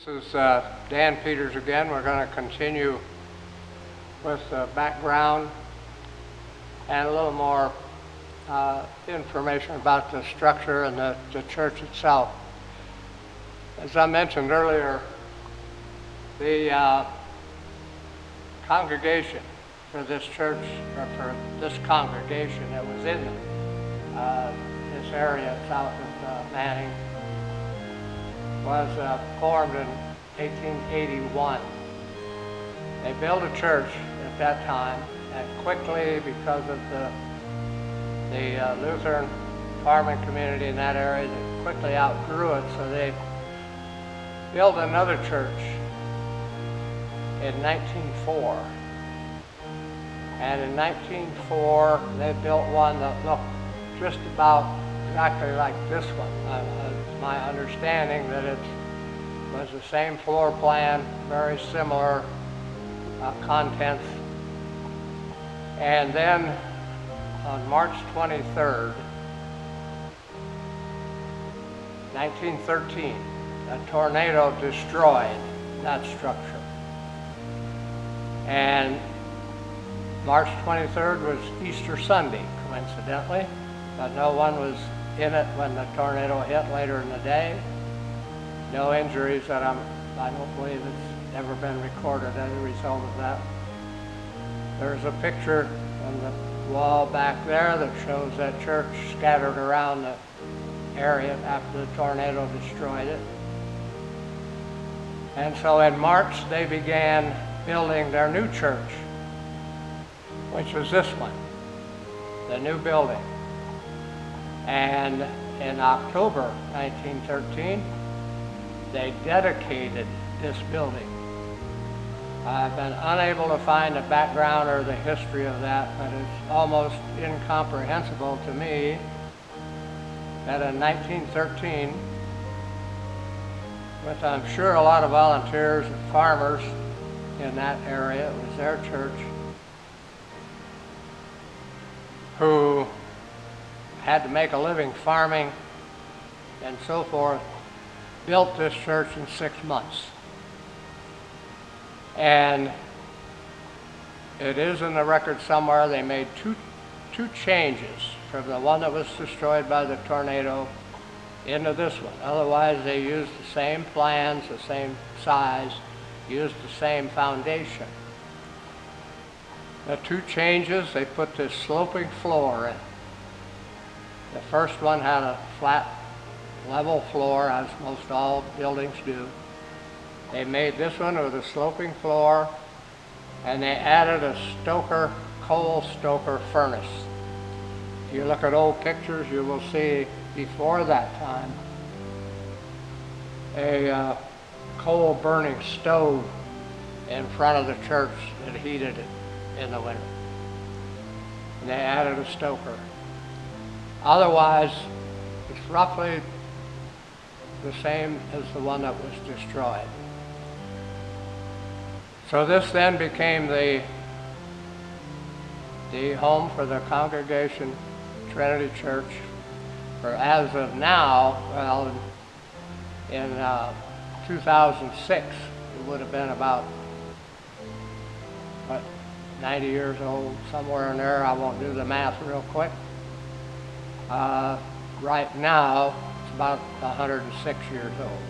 This is Dan Peters again. We're going to continue with background and a little more information about the structure and the church itself. As I mentioned earlier, the congregation for this church, or for this congregation that was in this area south of Manning, was formed in 1881. They built a church at that time, and quickly, because of the Lutheran farming community in that area, they quickly outgrew it, so they built another church in 1904. And in 1904, they built one that looked just about exactly like this one. It's my understanding that it was the same floor plan, very similar contents. And then on March 23rd, 1913, a tornado destroyed that structure. And March 23rd was Easter Sunday, coincidentally, but no one was in it when the tornado hit later in the day. No injuries that I don't believe it's ever been recorded as a result of that. There's a picture on the wall back there that shows that church scattered around the area after the tornado destroyed it. And so in March they began building their new church, which was this one, the new building. And in October 1913, they dedicated this building. I've been unable to find the background or the history of that, but it's almost incomprehensible to me that in 1913, with I'm sure a lot of volunteers and farmers in that area, it was their church, who had to make a living farming and so forth, built this church in 6 months. And it is in the record somewhere they made two changes from the one that was destroyed by the tornado into this one. Otherwise they used the same plans, the same size, used the same foundation. The two changes, they put this sloping floor in. The first one had a flat, level floor, as most all buildings do. They made this one with a sloping floor, and they added a coal stoker furnace. If you look at old pictures, you will see before that time a coal burning stove in front of the church that heated it in the winter. And they added a stoker. Otherwise, it's roughly the same as the one that was destroyed. So this then became the home for the congregation, Trinity Church, for as of now, well, in 2006, it would have been about, 90 years old, somewhere in there. I won't do the math real quick. Right now, it's about 106 years old.